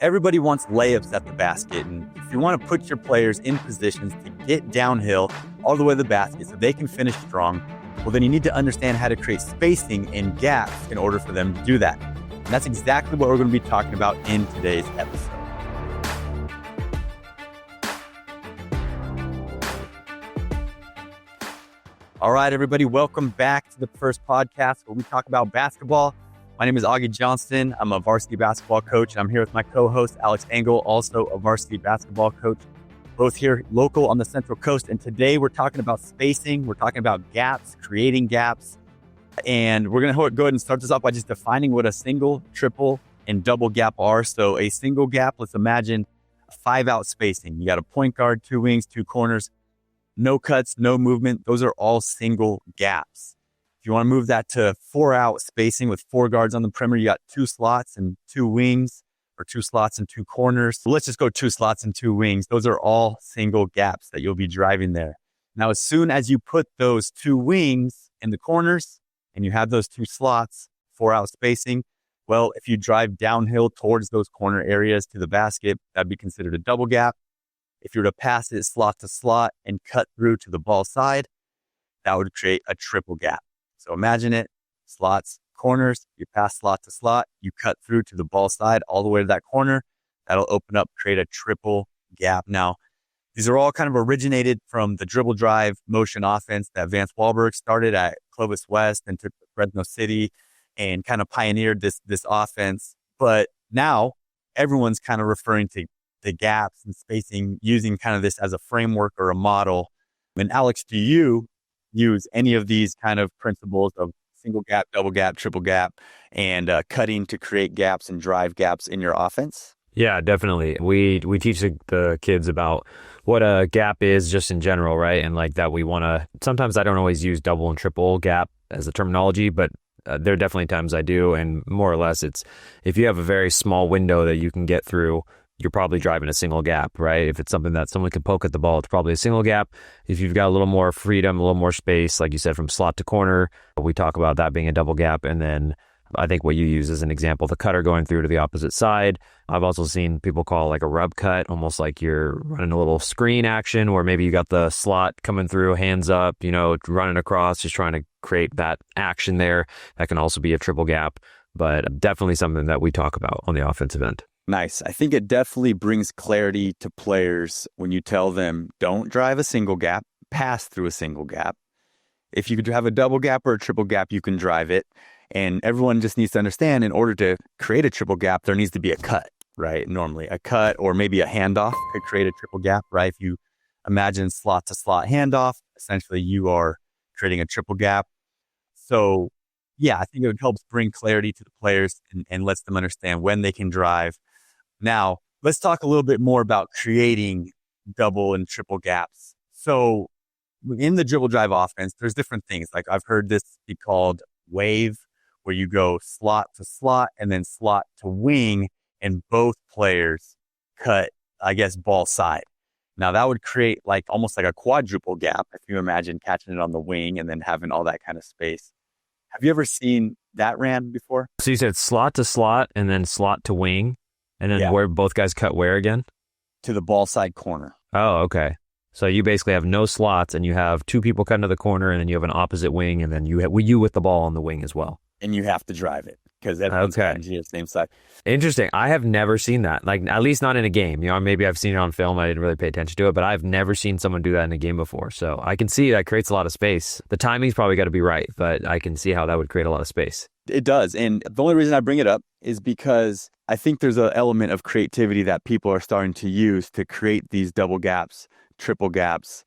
Everybody wants layups at the basket, and if you want to put your players in positions to get downhill all the way to the basket so they can finish strong, well, then you need to understand how to create spacing and gaps in order for them to do that. And that's exactly what we're going to be talking about in today's episode. All right, everybody, welcome back to the first podcast where we talk about basketball. My name is Augie Johnston. I'm a varsity basketball coach, and I'm here with my co-host, Alex Engel, also a varsity basketball coach, both here local on the Central Coast. And today we're talking about spacing. We're talking about gaps, creating gaps. And we're going to go ahead and start this off by just defining what a single, triple, and double gap are. So a single gap, let's imagine a 5-out spacing. You got a point guard, 2 wings, 2 corners, no cuts, no movement. Those are all single gaps. If you want to move that to 4-out spacing with 4 guards on the perimeter, you got 2 slots and 2 wings, or 2 slots and 2 corners. So let's just go 2 slots and 2 wings. Those are all single gaps that you'll be driving there. Now, as soon as you put those 2 wings in the corners and you have those 2 slots, 4-out spacing, well, if you drive downhill towards those corner areas to the basket, that'd be considered a double gap. If you were to pass it slot to slot and cut through to the ball side, that would create a triple gap. So imagine it, slots, corners, you pass slot to slot, you cut through to the ball side all the way to that corner. That'll open up, create a triple gap. Now, these are all kind of originated from the dribble drive motion offense that Vance Wahlberg started at Clovis West and took to Fresno City and kind of pioneered this offense. But now everyone's kind of referring to the gaps and spacing using kind of this as a framework or a model. And Alex, do you use any of these kind of principles of single gap, double gap, triple gap, and cutting to create gaps and drive gaps in your offense? Yeah, definitely. We teach the kids about what a gap is just in general, right? And like that we want to, sometimes I don't always use double and triple gap as the terminology, but there are definitely times I do. And more or less it's, if you have a very small window that you can get through, you're probably driving a single gap, right? If it's something that someone can poke at the ball, it's probably a single gap. If you've got a little more freedom, a little more space, like you said, from slot to corner, we talk about that being a double gap. And then I think what you use as an example, the cutter going through to the opposite side. I've also seen people call like a rub cut, almost like you're running a little screen action where maybe you got the slot coming through, hands up, running across, just trying to create that action there. That can also be a triple gap, but definitely something that we talk about on the offensive end. Nice. I think it definitely brings clarity to players when you tell them, don't drive a single gap, pass through a single gap. If you could have a double gap or a triple gap, you can drive it. And everyone just needs to understand, in order to create a triple gap, there needs to be a cut, right? Normally a cut or maybe a handoff could create a triple gap, right? If you imagine slot to slot handoff, essentially you are creating a triple gap. So yeah, I think it helps bring clarity to the players and lets them understand when they can drive. Now, let's talk a little bit more about creating double and triple gaps. So in the dribble drive offense, there's different things. Like I've heard this be called wave, where you go slot to slot and then slot to wing, and both players cut, I guess, ball side. Now that would create like almost like a quadruple gap if you imagine catching it on the wing and then having all that kind of space. Have you ever seen that ran before? So you said slot to slot and then slot to wing, and then where both guys cut where again? To the ball side corner. Oh, okay. So you basically have no slots and you have 2 people cutting to the corner, and then you have an opposite wing, and then you with the ball on the wing as well. And you have to drive it because everyone's on the same side. Interesting. I have never seen that. Like, at least not in a game. Maybe I've seen it on film. I didn't really pay attention to it, but I've never seen someone do that in a game before. So I can see that creates a lot of space. The timing's probably got to be right, but I can see how that would create a lot of space. It does. And the only reason I bring it up is because I think there's an element of creativity that people are starting to use to create these double gaps, triple gaps.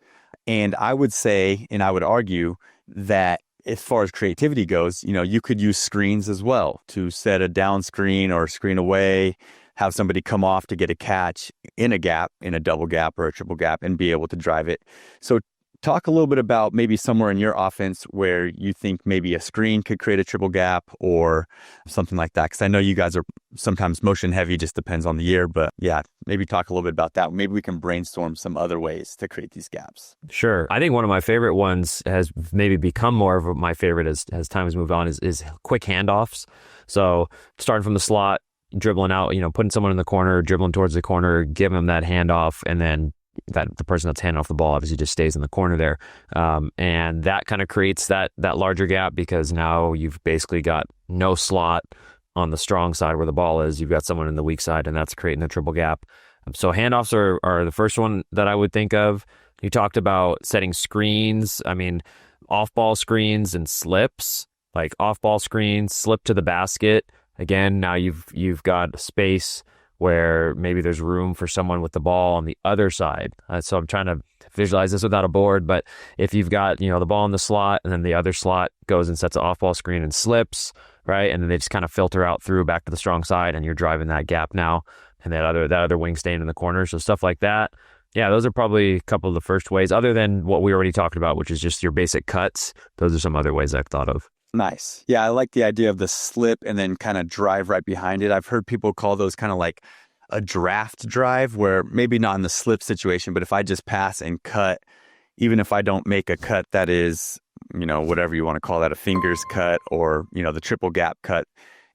And I would say, and I would argue that as far as creativity goes, you could use screens as well to set a down screen or a screen away, have somebody come off to get a catch in a gap, in a double gap or a triple gap, and be able to drive it. So talk a little bit about maybe somewhere in your offense where you think maybe a screen could create a triple gap or something like that. Because I know you guys are sometimes motion heavy, just depends on the year. But yeah, maybe talk a little bit about that. Maybe we can brainstorm some other ways to create these gaps. Sure. I think one of my favorite ones has maybe become more of my favorite as time has moved on is quick handoffs. So starting from the slot, dribbling out, putting someone in the corner, dribbling towards the corner, give them that handoff, and then that the person that's handing off the ball obviously just stays in the corner there. And that kind of creates that larger gap, because now you've basically got no slot on the strong side where the ball is. You've got someone in the weak side, and that's creating a triple gap. So handoffs are the first one that I would think of. You talked about setting screens. I mean, off-ball screens and slips, like off-ball screens, slip to the basket. Again, now you've got a space where maybe there's room for someone with the ball on the other side. So I'm trying to visualize this without a board, but if you've got, the ball in the slot and then the other slot goes and sets an off-ball screen and slips, right? And then they just kind of filter out through back to the strong side, and you're driving that gap now, and that other wing staying in the corner. So stuff like that. Yeah, those are probably a couple of the first ways, other than what we already talked about, which is just your basic cuts. Those are some other ways I've thought of. Nice. Yeah, I like the idea of the slip and then kind of drive right behind it. I've heard people call those kind of like a draft drive, where maybe not in the slip situation, but if I just pass and cut, even if I don't make a cut that is, whatever you want to call that, a fingers cut or, the triple gap cut,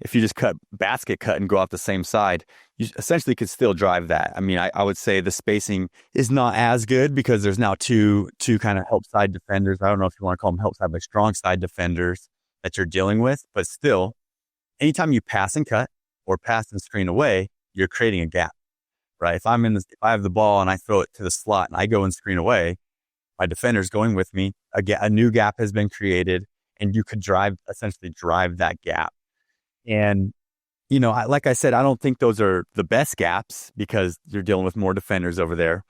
if you just cut basket cut and go off the same side, you essentially could still drive that. I mean, I would say the spacing is not as good because there's now two kind of help side defenders. I don't know if you want to call them help side, but strong side defenders that you're dealing with. But still, anytime you pass and cut or pass and screen away, you're creating a gap, right? If I have the ball and I throw it to the slot and I go and screen away, my defender's going with me. A new gap has been created, and you could essentially drive that gap. And, like I said, I don't think those are the best gaps because you're dealing with more defenders over there.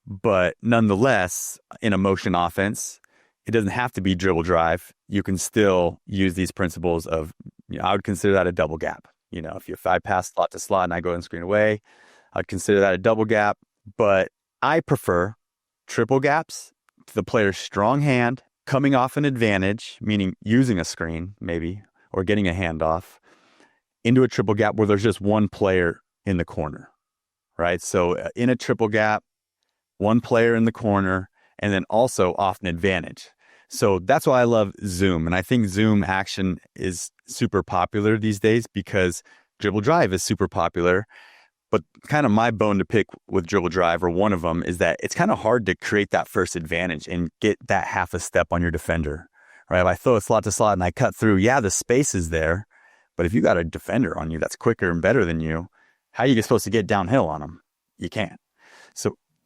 But nonetheless, in a motion offense, it doesn't have to be dribble drive. You can still use these principles of, I would consider that a double gap. If I pass slot to slot and I go and screen away, I'd consider that a double gap. But I prefer triple gaps to the player's strong hand coming off an advantage, meaning using a screen maybe, or getting a handoff, into a triple gap where there's just one player in the corner, right? So in a triple gap, one player in the corner, and then also off an advantage. So that's why I love Zoom. And I think Zoom action is super popular these days because dribble drive is super popular. But kind of my bone to pick with dribble drive, or one of them, is that it's kind of hard to create that first advantage and get that half a step on your defender, right? If I throw a slot to slot and I cut through, yeah, the space is there. But if you got a defender on you that's quicker and better than you, how are you supposed to get downhill on them? You can't.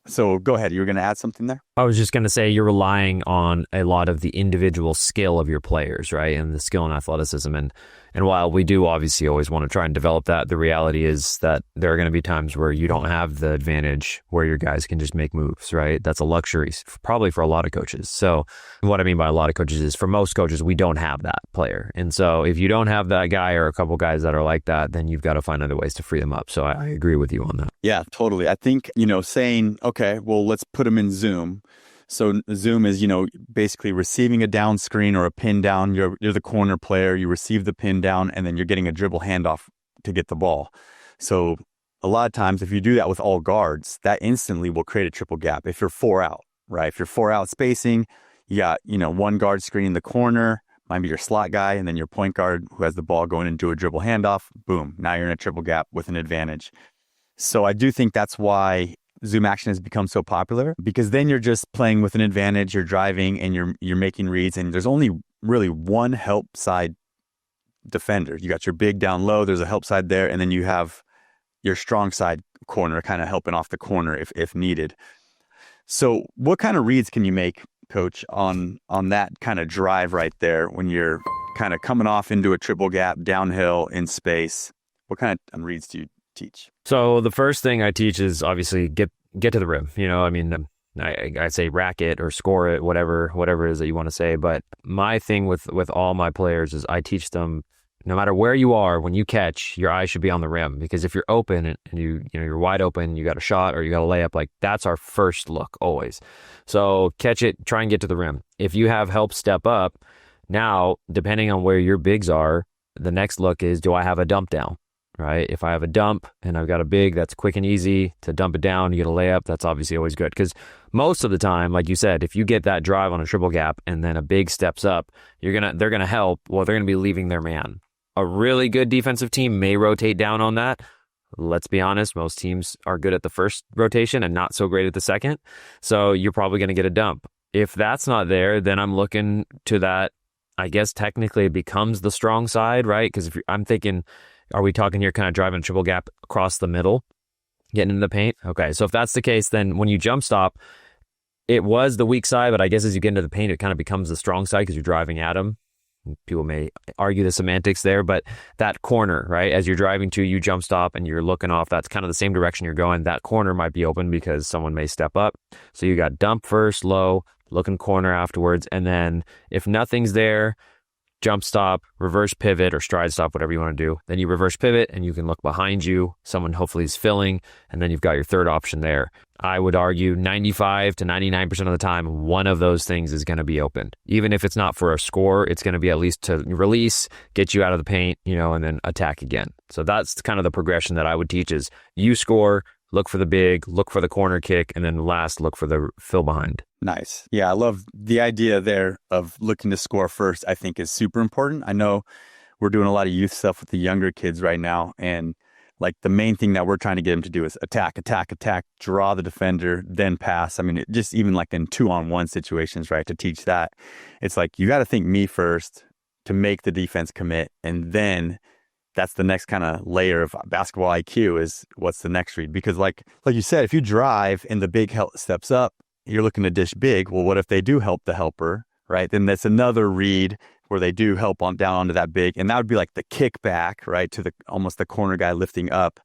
So go ahead. You were going to add something there? I was just going to say you're relying on a lot of the individual skill of your players, right? And the skill and athleticism. And while we do obviously always want to try and develop that, the reality is that there are going to be times where you don't have the advantage where your guys can just make moves, right? That's a luxury, probably for a lot of coaches. So what I mean by a lot of coaches is for most coaches, we don't have that player. And so if you don't have that guy or a couple guys that are like that, then you've got to find other ways to free them up. So I agree with you on that. Yeah, totally. I think, saying, okay, well, let's put them in Zoom. So Zoom is, basically receiving a down screen or a pin down. You're the corner player. You receive the pin down, and then you're getting a dribble handoff to get the ball. So a lot of times, if you do that with all guards, that instantly will create a triple gap. If you're 4 out, right? If you're 4 out spacing, you got, one guard screening the corner, might be your slot guy, and then your point guard who has the ball going and do a dribble handoff. Boom. Now you're in a triple gap with an advantage. So I do think that's why Zoom action has become so popular, because then you're just playing with an advantage, you're driving and you're making reads, and there's only really one help side defender. You got your big down low, there's a help side there, and then you have your strong side corner kind of helping off the corner if needed. So what kind of reads can you make, Coach, on that kind of drive right there when you're kind of coming off into a triple gap downhill in space? What kind of reads do you teach? So the first thing I teach is obviously get to the rim. I say rack it or score it, whatever it is that you want to say. But my thing with all my players is I teach them, no matter where you are, when you catch, your eye should be on the rim. Because if you're open and you're wide open, you got a shot or you got a layup, like that's our first look always. So catch it, try and get to the rim. If you have help step up, now depending on where your bigs are, the next look is, do I have a dump down? Right? If I have a dump and I've got a big that's quick and easy to dump it down, you get a layup, that's obviously always good. Because most of the time, like you said, if you get that drive on a triple gap and then a big steps up, they're gonna help. Well, they're gonna be leaving their man. A really good defensive team may rotate down on that. Let's be honest, most teams are good at the first rotation and not so great at the second. So you're probably going to get a dump. If that's not there, then I'm looking to that. I guess technically it becomes the strong side, right? Because I'm thinking, are we talking here kind of driving a triple gap across the middle, getting into the paint? Okay, so if that's the case, then when you jump stop, it was the weak side, but I guess as you get into the paint, it kind of becomes the strong side because you're driving at them. People may argue the semantics there, but that corner, right? As you're driving to, you jump stop and you're looking off. That's kind of the same direction you're going. That corner might be open because someone may step up. So you got dump first, low, looking corner afterwards. And then if nothing's there, jump stop, reverse pivot, or stride stop, whatever you want to do. Then you reverse pivot and you can look behind you. Someone hopefully is filling, and then you've got your third option there. I would argue 95 to 99% of the time, one of those things is going to be open. Even if it's not for a score, it's going to be at least to release, get you out of the paint, and then attack again. So that's kind of the progression that I would teach is you score, look for the big, look for the corner kick, and then last, look for the fill behind. Nice. Yeah, I love the idea there of looking to score first, I think is super important. I know we're doing a lot of youth stuff with the younger kids right now. And like the main thing that we're trying to get them to do is attack, draw the defender, then pass. I mean, just even like in 2-on-1 situations, right? To teach that, it's like, you got to think me first to make the defense commit. And then that's the next kind of layer of basketball IQ is what's the next read? Because like you said, if you drive and the big steps up, you're looking to dish big. Well, what if they do help the helper, right? Then that's another read where they do help on down onto that big. And that would be like the kickback, right? To the almost the corner guy lifting up.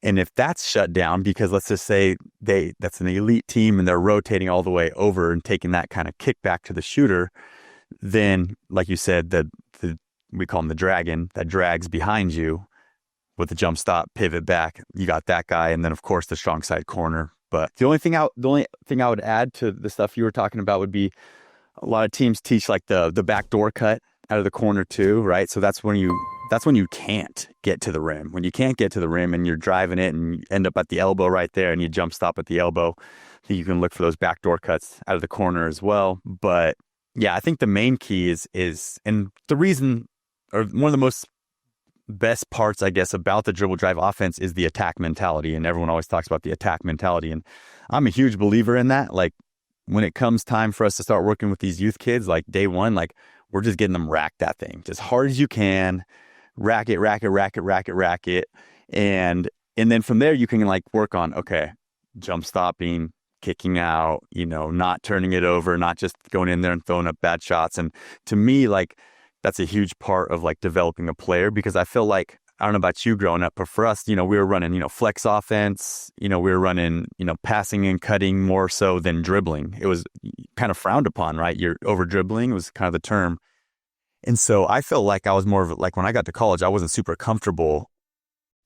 And if that's shut down, because let's just say that's an elite team and they're rotating all the way over and taking that kind of kickback to the shooter, then like you said, we call him the dragon that drags behind you with the jump stop, pivot back. You got that guy. And then of course the strong side corner. But the only thing I would add to the stuff you were talking about would be a lot of teams teach like the backdoor cut out of the corner too, right? So that's when you can't get to the rim. When you can't get to the rim and you're driving it and you end up at the elbow right there and you jump stop at the elbow, you can look for those backdoor cuts out of the corner as well. But yeah, I think the main key is and the reason, or one of the most best parts, I guess, about the dribble drive offense is the attack mentality. And everyone always talks about the attack mentality. And I'm a huge believer in that. Like when it comes time for us to start working with these youth kids, like day one, like we're just getting them rack that thing just hard as you can, rack it. And then from there you can like work on, okay, jump stopping, kicking out, not turning it over, not just going in there and throwing up bad shots. And to me, like, that's a huge part of like developing a player, because I feel like, I don't know about you growing up, but for us, we were running, flex offense, we were running, passing and cutting more so than dribbling. It was kind of frowned upon, right? You're over dribbling was kind of the term. And so I felt like I was more of like, when I got to college, I wasn't super comfortable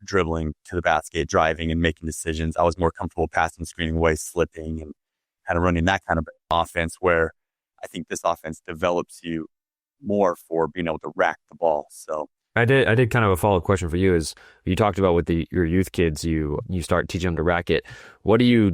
dribbling to the basket, driving and making decisions. I was more comfortable passing, screening away, slipping, and kind of running that kind of offense, where I think this offense develops you more for being able to rack the ball. So I did kind of a follow-up question for you is you talked about with your youth kids, you start teaching them to rack it. What do you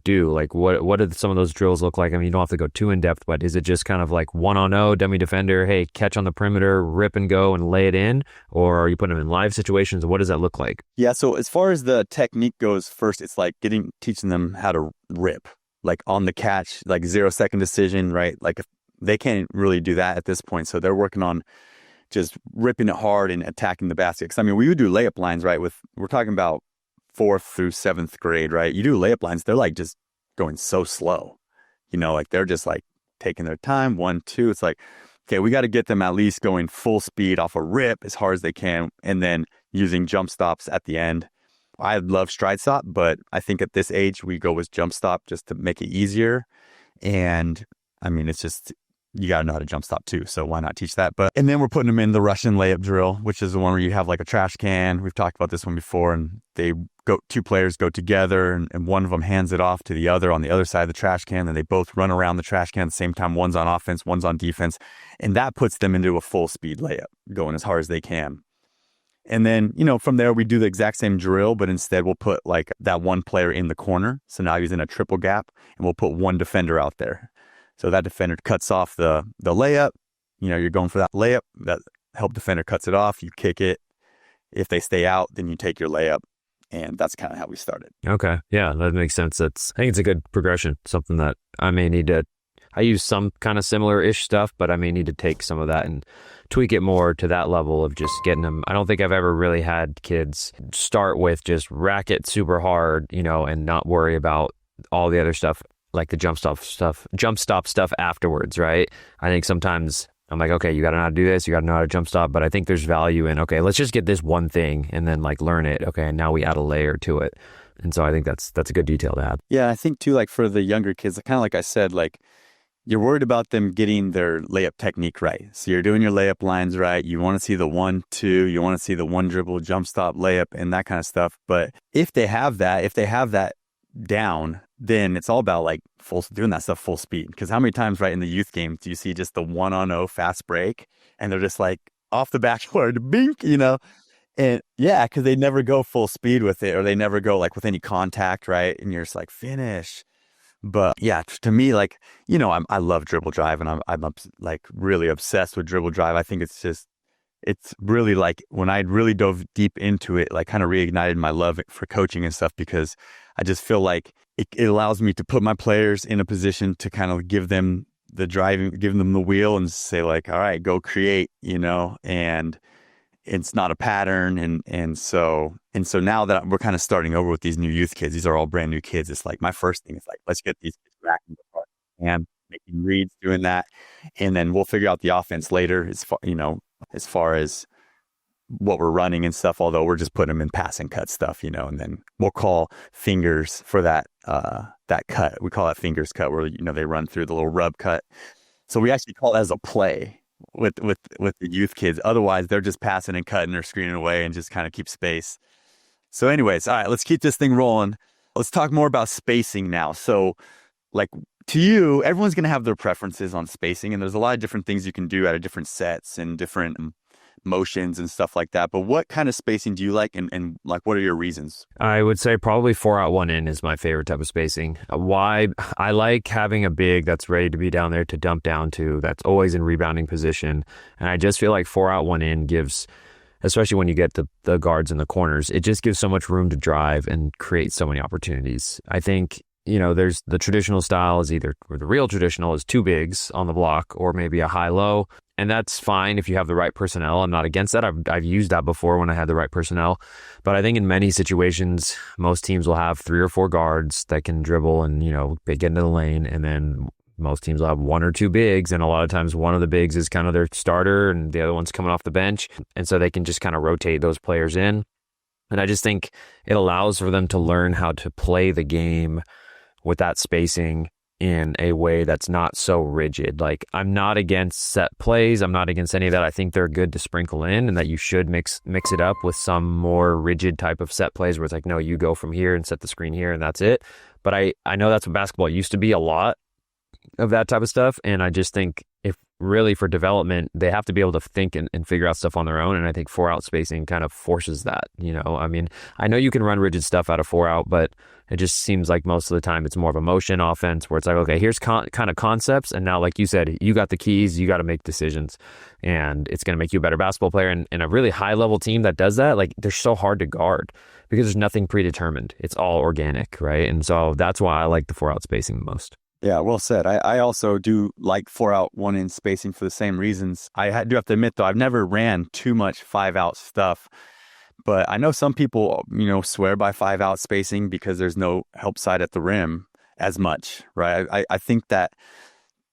do? Like what do some of those drills look like? I mean, you don't have to go too in depth, but is it just kind of like 1-on-0 dummy defender, hey, catch on the perimeter, rip and go and lay it in? Or are you putting them in live situations? What does that look like? Yeah, so as far as the technique goes, first it's like teaching them how to rip, like on the catch, like 0-second decision, right? Like if they can't really do that at this point. So they're working on just ripping it hard and attacking the basket. Because I mean, we would do layup lines, right? We're talking about 4th through 7th grade, right? You do layup lines, they're like just going so slow, like they're just like taking their time, 1, 2. It's like, okay, we got to get them at least going full speed off a rip as hard as they can, and then using jump stops at the end. I love stride stop, but I think at this age we go with jump stop just to make it easier. And I mean, it's just, you got to know how to jump stop too. So why not teach that? And then we're putting them in the Russian layup drill, which is the one where you have like a trash can. We've talked about this one before, and two players go together and one of them hands it off to the other on the other side of the trash can. And they both run around the trash can at the same time. One's on offense, one's on defense. And that puts them into a full speed layup, going as hard as they can. And then, from there, we do the exact same drill, but instead we'll put like that one player in the corner. So now he's in a triple gap, and we'll put one defender out there. So that defender cuts off the layup. You're going for that layup. That help defender cuts it off, you kick it. If they stay out, then you take your layup. And that's kind of how we started. Okay. Yeah, that makes sense. I think it's a good progression, something that I may need to, I use some kind of similar-ish stuff, but I may need to take some of that and tweak it more to that level of just getting them. I don't think I've ever really had kids start with just rack it super hard, and not worry about all the other stuff, like the jump stop stuff afterwards, right? I think sometimes I'm like, okay, you got to know how to do this. You got to know how to jump stop. But I think there's value in, okay, let's just get this one thing and then like learn it. Okay. And now we add a layer to it. And so I think that's a good detail to have. Yeah. I think too, like for the younger kids, kind of like I said, like you're worried about them getting their layup technique right. So you're doing your layup lines right. You want to see the 1-2, you want to see the one dribble, jump stop, layup, and that kind of stuff. But if they have that down, then it's all about like doing that stuff full speed. Because how many times, right, in the youth game do you see just the 1-on-0 fast break and they're just like off the backboard, bink, and yeah, because they never go full speed with it, or they never go like with any contact, right? And you're just like finish. But yeah, to me, like I love dribble drive, and I'm like really obsessed with dribble drive. I think it's really like when I really dove deep into it, like kind of reignited my love for coaching and stuff, because I just feel like it allows me to put my players in a position to kind of give them the driving, give them the wheel and say like, all right, go create, and it's not a pattern. And so now that we're kind of starting over with these new youth kids, these are all brand new kids. It's like my first thing is like, let's get these kids racking the part and making reads, doing that. And then we'll figure out the offense later as far as what we're running and stuff, although we're just putting them in pass and cut stuff, and then we'll call fingers for that cut. We call that fingers cut, where, they run through the little rub cut. So we actually call it as a play with the youth kids. Otherwise, they're just passing and cutting or screening away and just kind of keep space. So anyways, all right, let's keep this thing rolling. Let's talk more about spacing now. So like to you, everyone's going to have their preferences on spacing, and there's a lot of different things you can do out of different sets and different motions and stuff like that. But what kind of spacing do you like, and like what are your reasons? I would say probably 4 out 1 in is my favorite type of spacing. Why? I like having a big that's ready to be down there to dump down to, that's always in rebounding position. And I just feel like 4 out 1 in gives, especially when you get the guards in the corners, it just gives so much room to drive and create so many opportunities. I think, there's the traditional style is either, or the real traditional is 2 bigs on the block, or maybe a high-low. And that's fine if you have the right personnel. I'm not against that. I've used that before when I had the right personnel. But I think in many situations, most teams will have 3 or 4 guards that can dribble and, they get into the lane. And then most teams will have 1 or 2 bigs. And a lot of times one of the bigs is kind of their starter and the other one's coming off the bench. And so they can just kind of rotate those players in. And I just think it allows for them to learn how to play the game with that spacing in a way that's not so rigid. Like, I'm not against set plays. I'm not against any of that. I think they're good to sprinkle in, and that you should mix it up with some more rigid type of set plays where it's like, no, you go from here and set the screen here and that's it. But I know that's what basketball used to be, a lot of that type of stuff. And I just think if really for development, they have to be able to think and figure out stuff on their own. And I think 4 out spacing kind of forces that, I mean, I know you can run rigid stuff out of 4 out, but it just seems like most of the time it's more of a motion offense where it's like, okay, here's kind of concepts. And now, like you said, you got the keys, you got to make decisions, and it's going to make you a better basketball player. And a really high level team that does that, like, they're so hard to guard because there's nothing predetermined. It's all organic, right? And so that's why I like the 4 out spacing the most. Yeah, well said. I also do like 4 out 1 in spacing for the same reasons. I do have to admit, though, I've never ran too much 5 out stuff. But I know some people, swear by 5 out spacing because there's no help side at the rim as much, right? I think that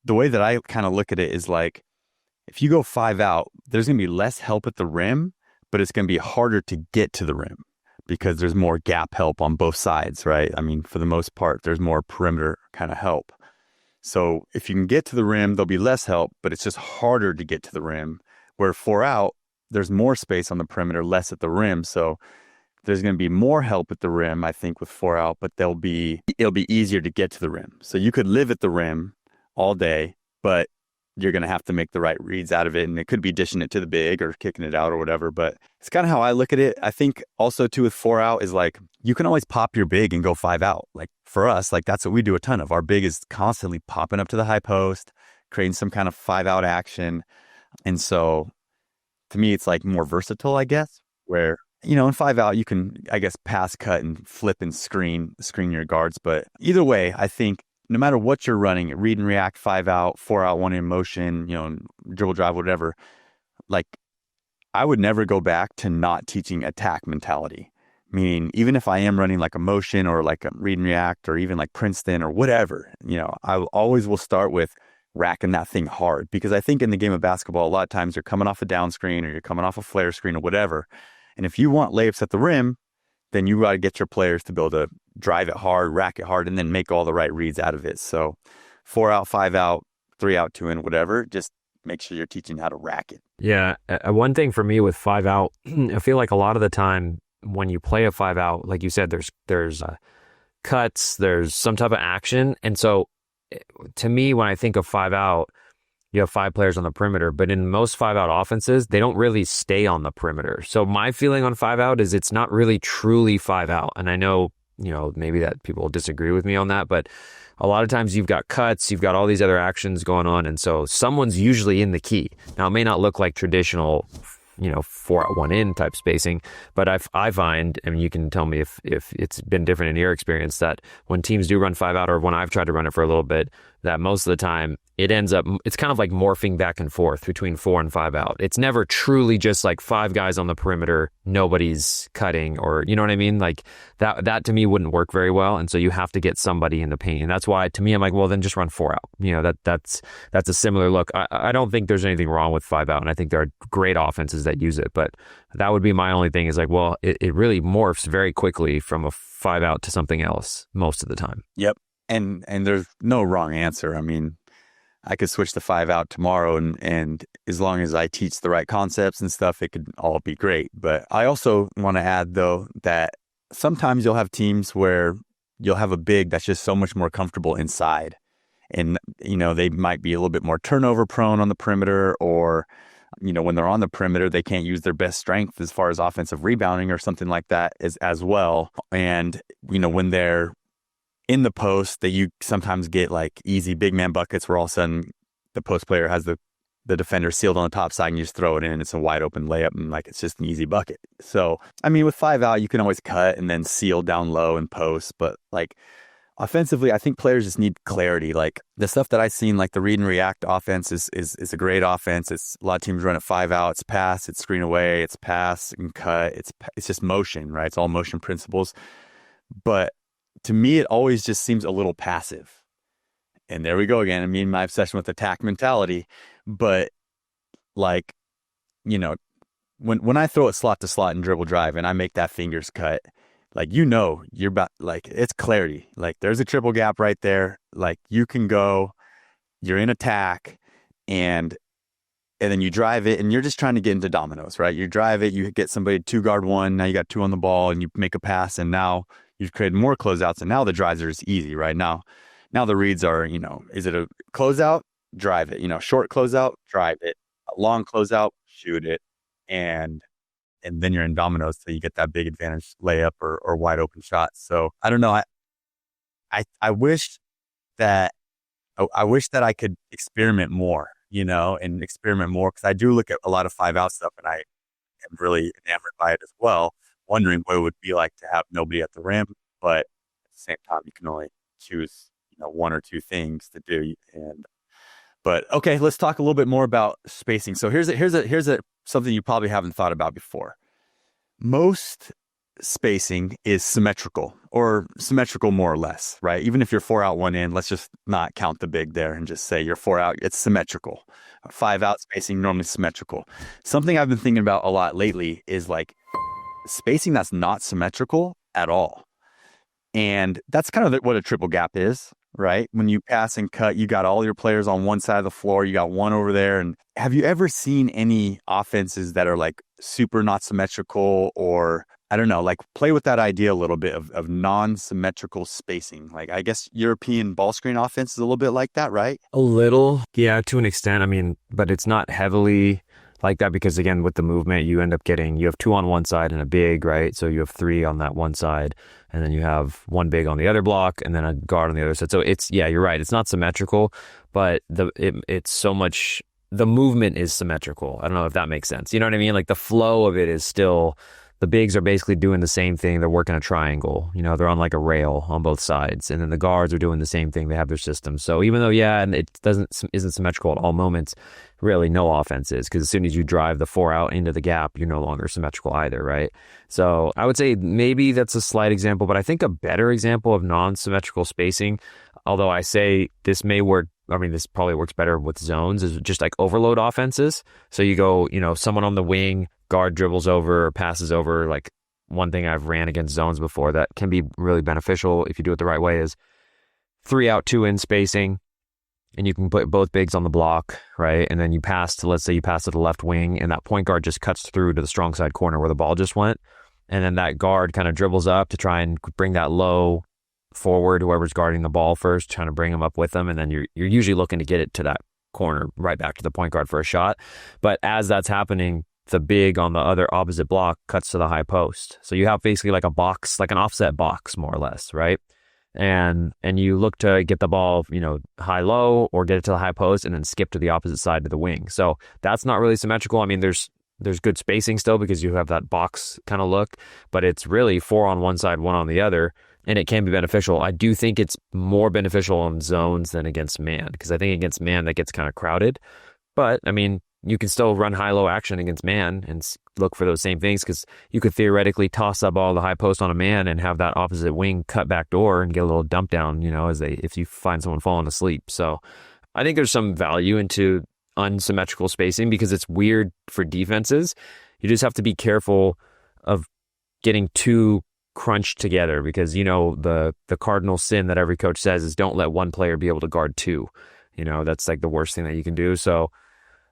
the way that I kind of look at it is like, if you go 5 out, there's going to be less help at the rim, but it's going to be harder to get to the rim because there's more gap help on both sides, right? I mean, for the most part, there's more perimeter kind of help. So if you can get to the rim, there'll be less help, but it's just harder to get to the rim. Where 4 out, there's more space on the perimeter, less at the rim. So there's going to be more help at the rim, I think, with 4 out, but it'll be easier to get to the rim. So you could live at the rim all day, but you're going to have to make the right reads out of it. And it could be dishing it to the big or kicking it out or whatever. But it's kind of how I look at it. I think also too with 4 out is like, you can always pop your big and go 5 out. Like for us, like that's what we do a ton of. Our big is constantly popping up to the high post, creating some kind of 5 out action. And so to me, it's like more versatile, I guess, where, in 5-out, you can, I guess, pass, cut, and flip and screen your guards. But either way, I think no matter what you're running, read and react, 5-out, 4-out, one in motion, dribble drive, whatever, like I would never go back to not teaching attack mentality. Meaning, even if I am running like a motion or like a read and react or even like Princeton or whatever, I always will start with racking that thing hard, because I think in the game of basketball, a lot of times you're coming off a down screen or you're coming off a flare screen or whatever. And if you want layups at the rim, then you got to get your players to be able to drive it hard, rack it hard, and then make all the right reads out of it. So 4-out, 5-out, 3-out, 2-in, whatever, just make sure you're teaching how to rack it. Yeah. One thing for me with 5-out, I feel like a lot of the time when you play a 5-out, like you said, there's cuts, there's some type of action. And so to me, when I think of 5-out, you have 5 players on the perimeter, but in most 5-out offenses, they don't really stay on the perimeter. So my feeling on 5-out is it's not really truly 5-out. And I know, maybe that people disagree with me on that, but a lot of times you've got cuts, you've got all these other actions going on. And so someone's usually in the key. Now, it may not look like traditional 4-out, 1-in type spacing. But I find, and you can tell me if it's been different in your experience, that when teams do run 5-out, or when I've tried to run it for a little bit, that most of the time it's kind of like morphing back and forth between 4 and 5-out. It's never truly just like 5 guys on the perimeter, nobody's cutting, or you know what I mean? Like that to me wouldn't work very well. And so you have to get somebody in the paint. And that's why to me, I'm like, well, then just run 4-out. That's a similar look. I don't think there's anything wrong with 5-out. And I think there are great offenses that use it. But that would be my only thing, is like, well, it really morphs very quickly from a 5-out to something else most of the time. Yep. And there's no wrong answer. I mean, I could switch to 5-out tomorrow, and as long as I teach the right concepts and stuff, it could all be great. But I also want to add, though, that sometimes you'll have teams where you'll have a big that's just so much more comfortable inside. And, they might be a little bit more turnover prone on the perimeter, or, when they're on the perimeter, they can't use their best strength as far as offensive rebounding or something like that as well. And, when they're in the post, that you sometimes get like easy big man buckets where all of a sudden the post player has the defender sealed on the top side and you just throw it in. It's a wide open layup and like it's just an easy bucket. So, I mean, with 5-out, you can always cut and then seal down low and post. But like offensively, I think players just need clarity. Like the stuff that I've seen, like the read and react offense is a great offense. It's a lot of teams run at 5-out. It's pass, it's screen away, it's pass and cut. It's just motion, right? It's all motion principles. But to me, it always just seems a little passive. And there we go again. I mean, my obsession with attack mentality. But like, when I throw it slot to slot and dribble drive and I make that fingers cut, like, you're about, like, it's clarity. Like there's a triple gap right there. Like you can go, you're in attack, and then you drive it, and you're just trying to get into dominoes, right? You drive it, you get somebody 2-guard 1, now you got 2 on the ball, and you make a pass, and now you've created more closeouts, and now the drives are just easy, right? Now the reads are, is it a closeout? Drive it. Short closeout, drive it. A long closeout, shoot it. And then you're in dominoes till you get that big advantage layup or wide open shot. So I don't know. I wish that I could experiment more, and experiment more, because I do look at a lot of 5-out stuff and I am really enamored by it as well, wondering what it would be like to have nobody at the rim. But at the same time, you can only choose, 1 or 2 things to do. But okay, let's talk a little bit more about spacing. So here's something you probably haven't thought about before. Most spacing is symmetrical, or symmetrical more or less, right? Even if you're 4-out, 1-in, let's just not count the big there and just say you're 4-out, it's symmetrical. 5-out spacing, normally symmetrical. Something I've been thinking about a lot lately is like spacing that's not symmetrical at all. And that's kind of what a triple gap is, right? When you pass and cut, you got all your players on one side of the floor, you got one over there. And have you ever seen any offenses that are like super not symmetrical, or I don't know, like play with that idea a little bit of non-symmetrical spacing? Like, I guess European ball screen offense is a little bit like that, right? A little, yeah, to an extent. I mean, but it's not heavily like that, because again, with the movement, you end up you have 2 on one side and a big, right? So you have 3 on that one side, and then you have 1 big on the other block, and then a guard on the other side. So you're right. It's not symmetrical, but it's so much the movement is symmetrical. I don't know if that makes sense. You know what I mean? Like the flow of it is still, the bigs are basically doing the same thing. They're working a triangle. You know, they're on like a rail on both sides. And then the guards are doing the same thing. They have their system. So even though, yeah, and it isn't symmetrical at all moments, really no offense is, because as soon as you drive the four out into the gap, you're no longer symmetrical either, right? So I would say maybe that's a slight example, but I think a better example of non-symmetrical spacing, although I say this may work, I mean, this probably works better with zones, is just like overload offenses. So you go, you know, someone on the wing, guard dribbles over or passes over. Like one thing I've ran against zones before that can be really beneficial if you do it the right way is 3 out, 2 in spacing. And you can put both bigs on the block, right? And then you pass to, let's say you pass to the left wing, and that point guard just cuts through to the strong side corner where the ball just went. And then that guard kind of dribbles up to try and bring that low forward, whoever's guarding the ball first, trying to bring them up with them. And then you're usually looking to get it to that corner, right back to the point guard for a shot. But as that's happening, the big on the other opposite block cuts to the high post. So you have basically like a box, like an offset box, more or less, right? And you look to get the ball, you know, high-low or get it to the high post and then skip to the opposite side of the wing. So that's not really symmetrical. I mean, there's good spacing still because you have that box kind of look, but it's really 4 on one side, 1 on the other, and it can be beneficial. I do think it's more beneficial on zones than against man, because I think against man that gets kind of crowded. But, I mean, you can still run high-low action against man and look for those same things, because you could theoretically toss that ball to the high post on a man and have that opposite wing cut back door and get a little dump down, you know, if you find someone falling asleep. So I think there's some value into unsymmetrical spacing because it's weird for defenses. You just have to be careful of getting too crunched together, because, you know, the cardinal sin that every coach says is don't let one player be able to guard two. You know, that's like the worst thing that you can do. So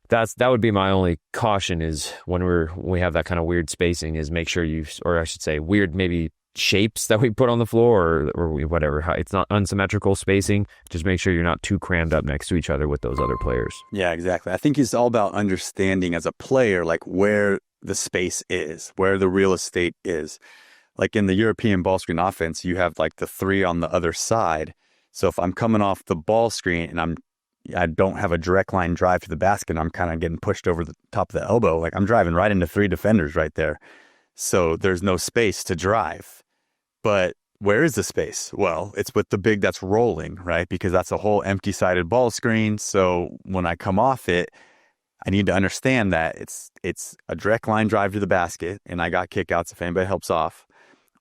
that would be my only caution, is when we have that kind of weird spacing, is make sure or I should say weird maybe shapes that we put on the floor or whatever. It's not unsymmetrical spacing. Just make sure you're not too crammed up next to each other with those other players. Yeah, exactly. I think it's all about understanding as a player, like where the space is, where the real estate is. Like in the European ball screen offense, you have like the 3 on the other side. So if I'm coming off the ball screen and I don't have a direct line drive to the basket, I'm kind of getting pushed over the top of the elbow. Like I'm driving right into 3 defenders right there. So there's no space to drive. But where is the space? Well, it's with the big that's rolling, right? Because that's a whole empty-sided ball screen. So when I come off it, I need to understand that it's a direct line drive to the basket, and I got kickouts if anybody helps off,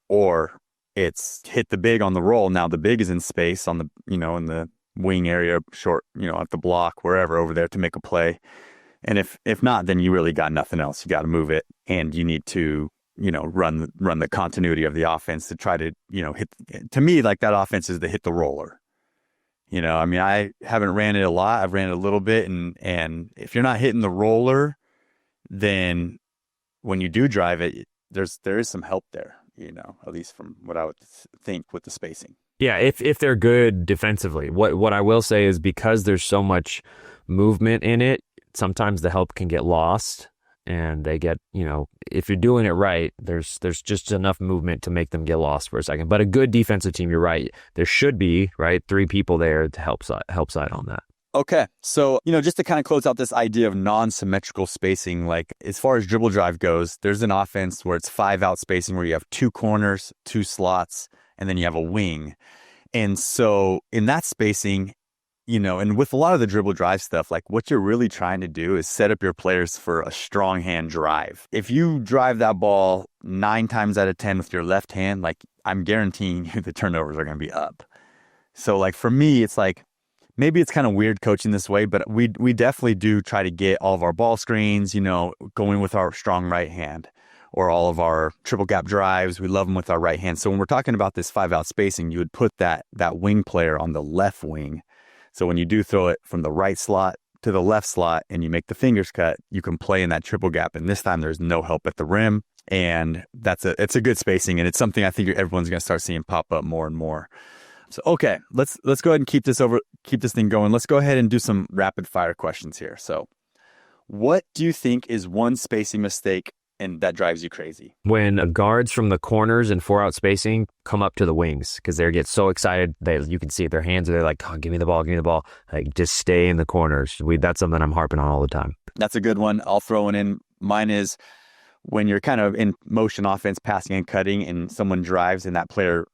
or it's hit the big on the roll. Now the big is in space on the, you know, in the wing area, short, you know, at the block, wherever over there to make a play. And if not, then you really got nothing else. You got to move it, and you need to, you know, run the continuity of the offense to try to, you know, hit. To me, like that offense is to hit the roller. You know, I mean, I haven't ran it a lot. I've ran it a little bit, and if you're not hitting the roller, then when you do drive it, there is some help there. You know, at least from what I would think with the spacing. Yeah, if they're good defensively. What I will say is, because there's so much movement in it, sometimes the help can get lost, and they get, you know, if you're doing it right, there's just enough movement to make them get lost for a second. But a good defensive team, you're right, there should be, right, 3 people there to help side on that. Okay, so, you know, just to kind of close out this idea of non-symmetrical spacing, like as far as dribble drive goes, there's an offense where it's 5 out spacing, where you have 2 corners, 2 slots, and then you have a wing. And so in that spacing, you know, and with a lot of the dribble drive stuff, like what you're really trying to do is set up your players for a strong hand drive. If you drive that ball 9 times out of 10 with your left hand, like I'm guaranteeing you the turnovers are going to be up. So like for me, it's like, maybe it's kind of weird coaching this way, but we definitely do try to get all of our ball screens, you know, going with our strong right hand, or all of our triple gap drives. We love them with our right hand. So when we're talking about this 5 out spacing, you would put that wing player on the left wing. So when you do throw it from the right slot to the left slot and you make the fingers cut, you can play in that triple gap. And this time there's no help at the rim. And it's a good spacing. And it's something I think everyone's going to start seeing pop up more and more. So, okay, let's go ahead and keep this thing going. Let's go ahead and do some rapid fire questions here. So what do you think is one spacing mistake and that drives you crazy? When guards from the corners and 4-out spacing come up to the wings because they get so excited that you can see it, their hands are there like, oh, give me the ball, give me the ball. Like, just stay in the corners. That's something I'm harping on all the time. That's a good one. I'll throw one in. Mine is when you're kind of in motion offense, passing and cutting, and someone drives and that player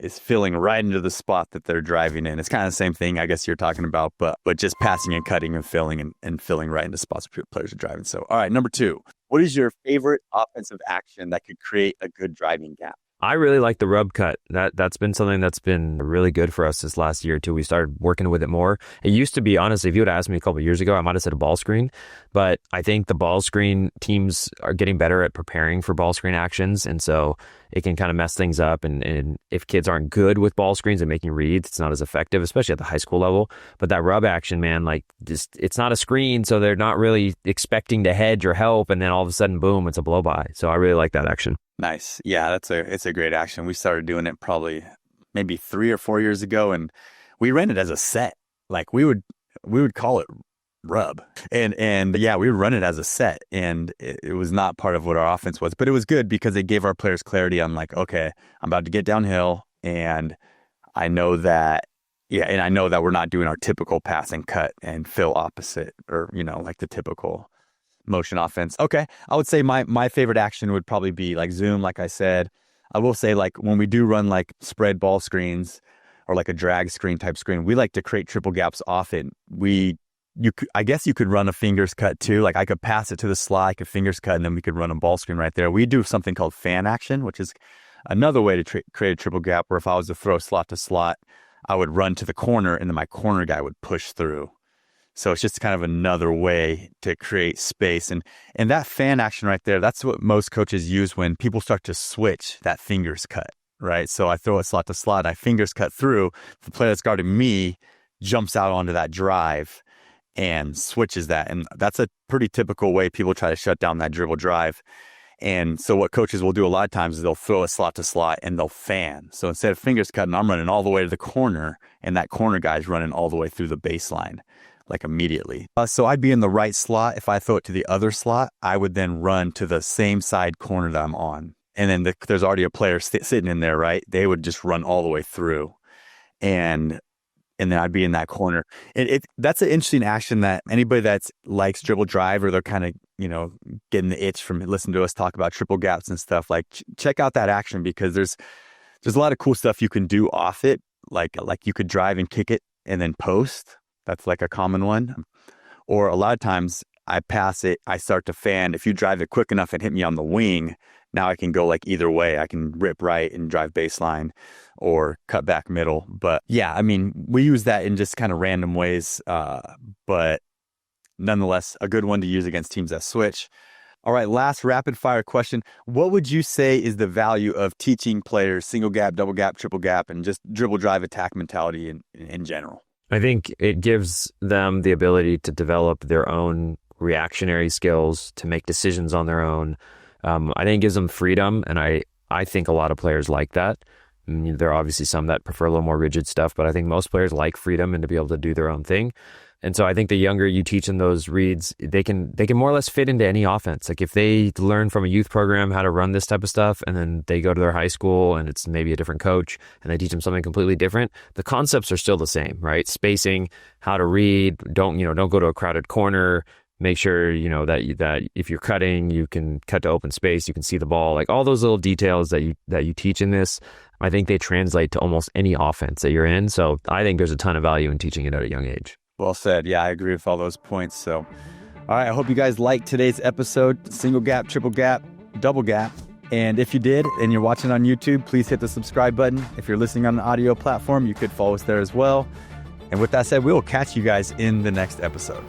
is filling right into the spot that they're driving in. It's kind of the same thing I guess you're talking about, but just passing and cutting and filling and filling right into spots where players are driving. So, all right, number 2. What is your favorite offensive action that could create a good driving gap? I really like the rub cut. That's been something that's been really good for us this last year too. We started working with it more. It used to be, honestly, if you would have asked me a couple of years ago, I might have said a ball screen. But I think the ball screen teams are getting better at preparing for ball screen actions. And so it can kind of mess things up. And if kids aren't good with ball screens and making reads, it's not as effective, especially at the high school level. But that rub action, man, like just it's not a screen. So they're not really expecting to hedge or help. And then all of a sudden, boom, it's a blow by. So I really like that action. Nice. Yeah, it's a great action. We started doing it probably maybe 3 or 4 years ago, and we ran it as a set. Like we would call it rub, and yeah, we would run it as a set, and it was not part of what our offense was, but it was good because it gave our players clarity on like, okay, I'm about to get downhill, and I know that. Yeah, and I know that we're not doing our typical pass and cut and fill opposite, or like the typical motion offense. Okay. I would say my favorite action would probably be like zoom, like I said. I will say, like, when we do run like spread ball screens or like a drag screen type screen, we like to create triple gaps often. I guess you could run a fingers cut too. Like I could pass it to the slot, I could fingers cut, and then we could run a ball screen right there. We do something called fan action, which is another way to create a triple gap, where if I was to throw slot to slot, I would run to the corner and then my corner guy would push through. So it's just kind of another way to create space. And that fan action right there, that's what most coaches use when people start to switch that fingers cut, right? So I throw a slot to slot, I fingers cut through. The player that's guarding me jumps out onto that drive and switches that. And that's a pretty typical way people try to shut down that dribble drive. And so what coaches will do a lot of times is they'll throw a slot to slot and they'll fan. So instead of fingers cutting, I'm running all the way to the corner, and that corner guy's running all the way through the baseline, like immediately. So I'd be in the right slot. If I throw it to the other slot, I would then run to the same side corner that I'm on. And then there's already a player sitting in there, right? They would just run all the way through. And then I'd be in that corner. That's an interesting action that anybody that likes dribble drive, or they're kind of, getting the itch from listening to us talk about triple gaps and stuff, like check out that action, because there's a lot of cool stuff you can do off it. Like you could drive and kick it and then post. That's like a common one. Or a lot of times I pass it, I start to fan. If you drive it quick enough and hit me on the wing, now I can go like either way. I can rip right and drive baseline or cut back middle. But yeah, I mean, we use that in just kind of random ways. But nonetheless, a good one to use against teams that switch. All right, last rapid fire question. What would you say is the value of teaching players single gap, double gap, triple gap, and just dribble drive attack mentality in general? I think it gives them the ability to develop their own reactionary skills, to make decisions on their own. I think it gives them freedom, and I think a lot of players like that. I mean, there are obviously some that prefer a little more rigid stuff, but I think most players like freedom and to be able to do their own thing. And so I think the younger you teach them those reads, they can more or less fit into any offense. Like if they learn from a youth program how to run this type of stuff, and then they go to their high school and it's maybe a different coach and they teach them something completely different, the concepts are still the same, right? Spacing, how to read, don't go to a crowded corner. Make sure, that if you're cutting, you can cut to open space, you can see the ball, like all those little details that you teach in this. I think they translate to almost any offense that you're in. So I think there's a ton of value in teaching it at a young age. Well said. Yeah, I agree with all those points. So, all right, I hope you guys liked today's episode, single gap, triple gap, double gap. And if you did, and you're watching on YouTube, please hit the subscribe button. If you're listening on an audio platform, you could follow us there as well. And with that said, we will catch you guys in the next episode.